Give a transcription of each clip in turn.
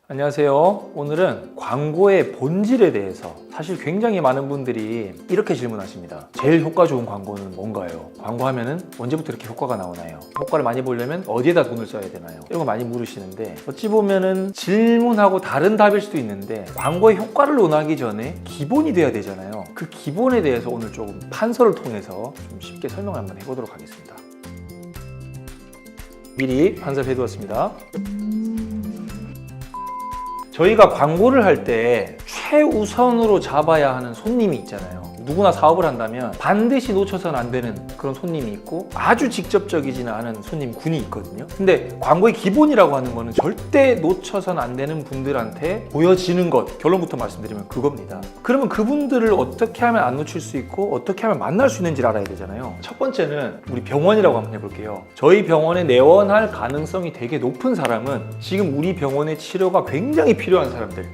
안녕하세요. 오늘은 광고의 본질에 대해서 사실 굉장히 많은 분들이 이렇게 질문하십니다. 제일 효과 좋은 광고는 뭔가요? 광고하면은 언제부터 이렇게 효과가 나오나요? 효과를 많이 보려면 어디에다 돈을 써야 되나요? 이런 거 많이 물으시는데 어찌 보면은 질문하고 다른 답일 수도 있는데 광고의 효과를 논하기 전에 기본이 돼야 되잖아요. 그 기본에 대해서 오늘 조금 판서를 통해서 좀 쉽게 설명을 한번 해보도록 하겠습니다. 미리 판서를 해두었습니다. 저희가 광고를 할 때 최우선으로 잡아야 하는 손님이 있잖아요. 누구나 사업을 한다면 반드시 놓쳐서는 안 되는 그런 손님이 있고 아주 직접적이지는 않은 손님군이 있거든요. 근데 광고의 기본이라고 하는 거는 절대 놓쳐서는 안 되는 분들한테 보여지는 것, 결론부터 말씀드리면 그겁니다. 그러면 그분들을 어떻게 하면 안 놓칠 수 있고 어떻게 하면 만날 수 있는지를 알아야 되잖아요. 첫 번째는 우리 병원이라고 한번 해볼게요. 저희 병원에 내원할 가능성이 되게 높은 사람은 지금 우리 병원의 치료가 굉장히 필요한 사람들,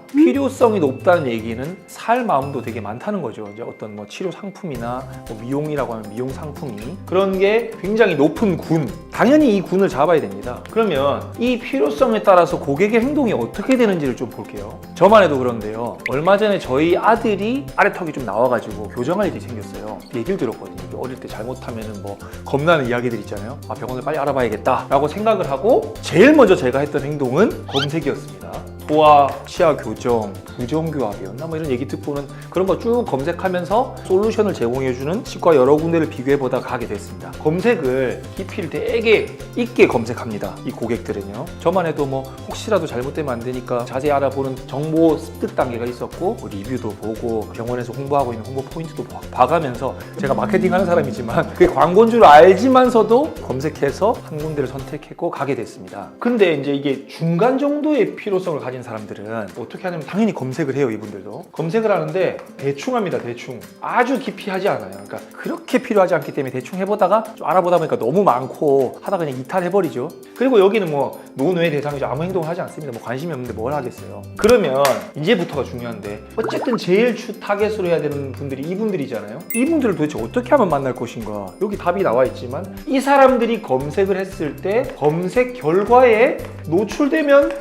필요성이 높다는 얘기는 살 마음도 되게 많다는 거죠. 이제 어떤 뭐 치료 상품이나 뭐 미용이라고 하면 미용 상품이 그런 게 굉장히 높은 군, 당연히 이 군을 잡아야 됩니다. 그러면 이 필요성에 따라서 고객의 행동이 어떻게 되는지를 좀 볼게요. 저만 해도 그런데요. 얼마 전에 저희 아들이 아래턱이 좀 나와가지고 교정할 일이 생겼어요. 얘기를 들었거든요. 어릴 때 잘못하면은 뭐 겁나는 이야기들 있잖아요. 아, 병원을 빨리 알아봐야겠다 라고 생각을 하고 제일 먼저 제가 했던 행동은 검색이었습니다. 소아 치아 교정, 부정교합이었나 뭐 이런 얘기 듣고는 그런 거 쭉 검색하면서 솔루션을 제공해주는 치과 여러 군데를 비교해보다가 하게 됐습니다. 검색을 깊이를 되게 있게 검색합니다. 이 고객들은요. 저만 해도 뭐 혹시라도 잘못되면 안 되니까 자세히 알아보는 정보 습득 단계가 있었고 뭐 리뷰도 보고 병원에서 홍보하고 있는 홍보 포인트도 봐가면서 제가 마케팅하는 사람이지만 그게 광고인 줄 알지만서도 검색해서 한 군데를 선택했고 가게 됐습니다. 근데 이제 이게 중간 정도의 필요성을 가진 사람들은 어떻게 하냐면 당연히 검색을 해요. 이분들도 검색을 하는데 대충 합니다. 대충 아주 깊이 하지 않아요. 그러니까 그렇게 필요하지 않기 때문에 대충 해보다가 좀 알아보다 보니까 너무 많고 하다가 그냥 이탈해버리죠. 그리고 여기는 뭐 노뇌 대상이죠. 아무 행동을 하지 않습니다. 뭐 관심이 없는데 뭘 하겠어요. 그러면 이제부터가 중요한데 어쨌든 제일 주 타겟으로 해야 되는 분들이 이분들이잖아요. 이분들을 도대체 어떻게 하면 만날 것인가. 여기 답이 나와 있지만 이 사람들이 검색을 했을 때 검색 결과에 노출되면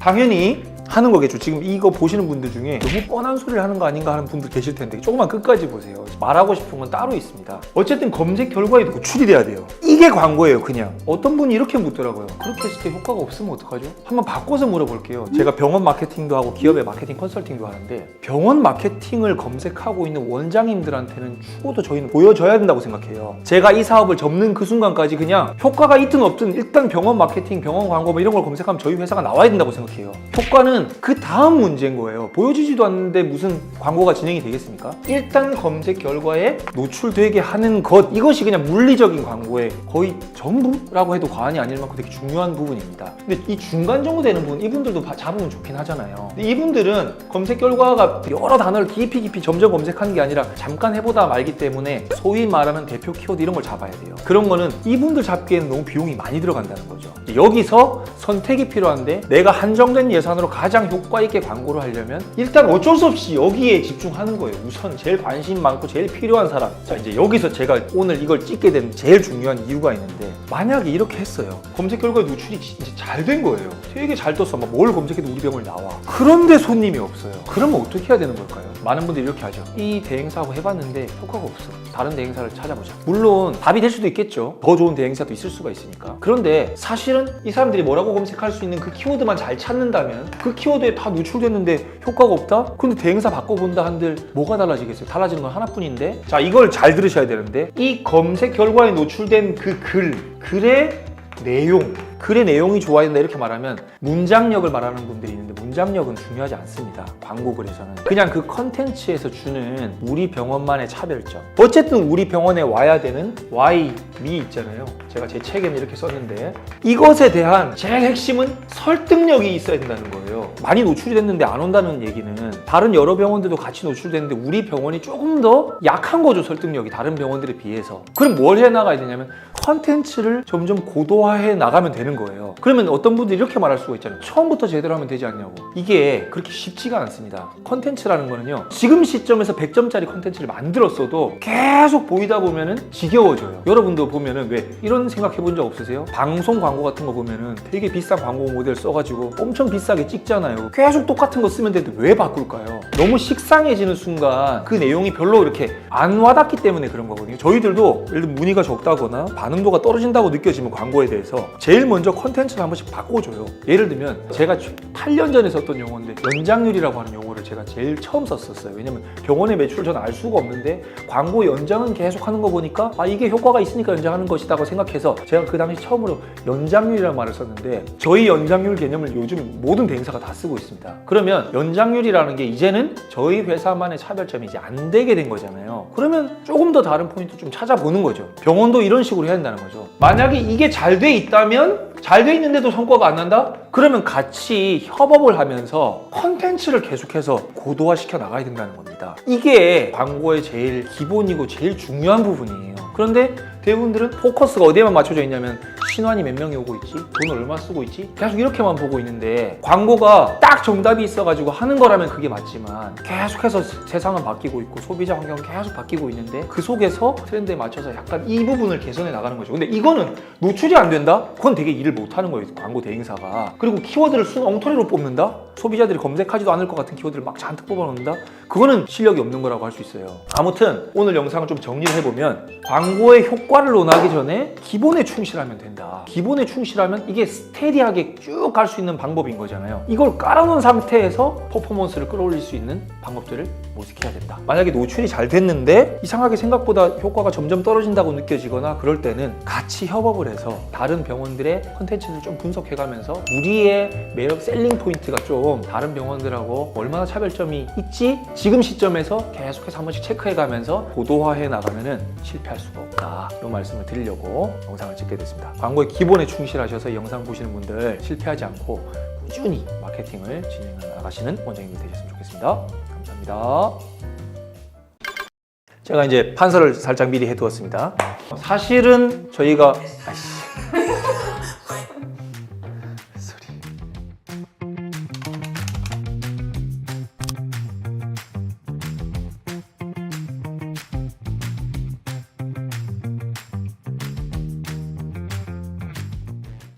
당연히 하는 거겠죠. 지금 이거 보시는 분들 중에 너무 뻔한 소리를 하는 거 아닌가 하는 분들 계실 텐데 조금만 끝까지 보세요. 말하고 싶은 건 따로 있습니다. 어쨌든 검색 결과에 노출이 돼야 돼요. 이게 광고예요. 그냥 어떤 분이 이렇게 묻더라고요. 그렇게 했을 때 효과가 없으면 어떡하죠? 한번 바꿔서 물어볼게요. 제가 병원 마케팅도 하고 기업의 마케팅 컨설팅도 하는데 병원 마케팅을 검색하고 있는 원장님들한테는 죽어도 저희는 보여줘야 된다고 생각해요. 제가 이 사업을 접는 그 순간까지 그냥 효과가 있든 없든 일단 병원 마케팅, 병원 광고 뭐 이런 걸 검색하면 저희 회사가 나와야 된다고 생각해요. 효과는 그 다음 문제인 거예요. 보여지지도 않는데 무슨 광고가 진행이 되겠습니까? 일단 검색 결과에 노출되게 하는 것, 이것이 그냥 물리적인 광고의 거의 전부라고 해도 과언이 아닐 만큼 되게 중요한 부분입니다. 근데 이 중간 정도 되는 부분, 이분들도 잡으면 좋긴 하잖아요. 근데 이분들은 검색 결과가 여러 단어를 깊이 점점 검색하는 게 아니라 잠깐 해보다 말기 때문에 소위 말하는 대표 키워드 이런 걸 잡아야 돼요. 그런 거는 이분들 잡기에는 너무 비용이 많이 들어간다는 거죠. 여기서 선택이 필요한데 내가 한정된 예산으로 가장 효과 있게 광고를 하려면 일단 어쩔 수 없이 여기에 집중하는 거예요. 우선 제일 관심 많고 제일 필요한 사람. 자, 이제 여기서 제가 오늘 이걸 찍게 된 제일 중요한 이유가 있는데 만약에 이렇게 했어요. 검색 결과에 노출이 진짜 잘 된 거예요. 되게 잘 떴어. 막 뭘 검색해도 우리 병원이 나와. 그런데 손님이 없어요. 그러면 어떻게 해야 되는 걸까요? 많은 분들이 이렇게 하죠. 이 대행사하고 해봤는데 효과가 없어. 다른 대행사를 찾아보자. 물론 답이 될 수도 있겠죠. 더 좋은 대행사도 있을 수가 있으니까. 그런데 사실은 이 사람들이 뭐라고 검색할 수 있는 그 키워드만 잘 찾는다면 그 키워드에 다 노출됐는데 효과가 없다? 근데 대행사 바꿔본다 한들 뭐가 달라지겠어요? 달라지는 건 하나뿐인데. 자, 이걸 잘 들으셔야 되는데 이 검색 결과에 노출된 그 글의 내용, 글의 내용이 좋아야 된다 이렇게 말하면 문장력을 말하는 분들이 있는데 문장력은 중요하지 않습니다. 광고글에서는 그냥 그 컨텐츠에서 주는 우리 병원만의 차별점, 어쨌든 우리 병원에 와야 되는 why, me 있잖아요. 제가 제 책에는 이렇게 썼는데 이것에 대한 제일 핵심은 설득력이 있어야 된다는 거예요. 많이 노출이 됐는데 안 온다는 얘기는 다른 여러 병원들도 같이 노출됐는데 우리 병원이 조금 더 약한 거죠, 설득력이 다른 병원들에 비해서. 그럼 뭘 해나가야 되냐면 컨텐츠를 점점 고도화해 나가면 되는 거예요. 그러면 어떤 분들이 이렇게 말할 수가 있잖아요. 처음부터 제대로 하면 되지 않냐고. 이게 그렇게 쉽지가 않습니다. 컨텐츠라는 거는요, 지금 시점에서 100점짜리 컨텐츠를 만들었어도 계속 보이다 보면은 지겨워져요. 여러분도 보면은 왜 이런 생각 해본 적 없으세요? 방송 광고 같은 거 보면은 되게 비싼 광고 모델 써가지고 엄청 비싸게 찍잖아요. 계속 똑같은 거 쓰면 되는데 왜 바꿀까요? 너무 식상해지는 순간 그 내용이 별로 이렇게 안 와닿기 때문에 그런 거거든요. 저희들도 예를 들면 문의가 적다거나 반응도가 떨어진다고 느껴지면 광고에 대해서 제일 먼저 컨텐츠를 한 번씩 바꿔줘요. 예를 들면 제가 8년 전에 썼던 용어인데 연장률이라고 하는 용어를 제가 제일 처음 썼었어요. 왜냐면 병원의 매출을 저는 알 수가 없는데 광고 연장은 계속 하는 거 보니까 아, 이게 효과가 있으니까 연장하는 것이라고 생각해서 제가 그 당시 처음으로 연장률이라는 말을 썼는데 저희 연장률 개념을 요즘 모든 대행사가 다 쓰고 있습니다. 그러면 연장률이라는 게 이제는 저희 회사만의 차별점이 이제 안 되게 된 거잖아요. 그러면 조금 더 다른 포인트 좀 찾아보는 거죠. 병원도 이런 식으로 해야 된다는 거죠. 만약에 이게 잘 돼 있다면, 잘 돼 있는데도 성과가 안 난다? 그러면 같이 협업을 하면서 컨텐츠를 계속해서 고도화시켜 나가야 된다는 겁니다. 이게 광고의 제일 기본이고 제일 중요한 부분이에요. 그런데 대부분들은 포커스가 어디에만 맞춰져 있냐면 신환이 몇 명이 오고 있지? 돈 얼마 쓰고 있지? 계속 이렇게만 보고 있는데 광고가 딱 정답이 있어가지고 하는 거라면 그게 맞지만 계속해서 세상은 바뀌고 있고 소비자 환경은 계속 바뀌고 있는데 그 속에서 트렌드에 맞춰서 약간 이 부분을 개선해 나가는 거죠. 근데 이거는 노출이 안 된다? 그건 되게 일을 못하는 거예요, 광고 대행사가. 그리고 키워드를 순 엉터리로 뽑는다? 소비자들이 검색하지도 않을 것 같은 키워드를 막 잔뜩 뽑아놓는다? 그거는 실력이 없는 거라고 할 수 있어요. 아무튼 오늘 영상을 좀 정리를 해보면 광고의 효과를 논하기 전에 기본에 충실하면 된다. 기본에 충실하면 이게 스테디하게 쭉 갈 수 있는 방법인 거잖아요. 이걸 깔아놓은 상태에서 퍼포먼스를 끌어올릴 수 있는 방법들을 모색해야 된다. 만약에 노출이 잘 됐는데 이상하게 생각보다 효과가 점점 떨어진다고 느껴지거나 그럴 때는 같이 협업을 해서 다른 병원들의 콘텐츠를 좀 분석해가면서 우리의 매력 셀링 포인트가 좀 다른 병원들하고 얼마나 차별점이 있지? 지금 시점에서 계속해서 한 번씩 체크해가면서 고도화해 나가면은 실패할 수가 없다. 이 말씀을 드리려고 영상을 찍게 됐습니다. 광고의 기본에 충실하셔서 이 영상 보시는 분들 실패하지 않고 꾸준히 마케팅을 진행해 나가시는 원장님이 되셨으면 좋겠습니다. 감사합니다. 제가 이제 판서를 살짝 미리 해두었습니다. 사실은 저희가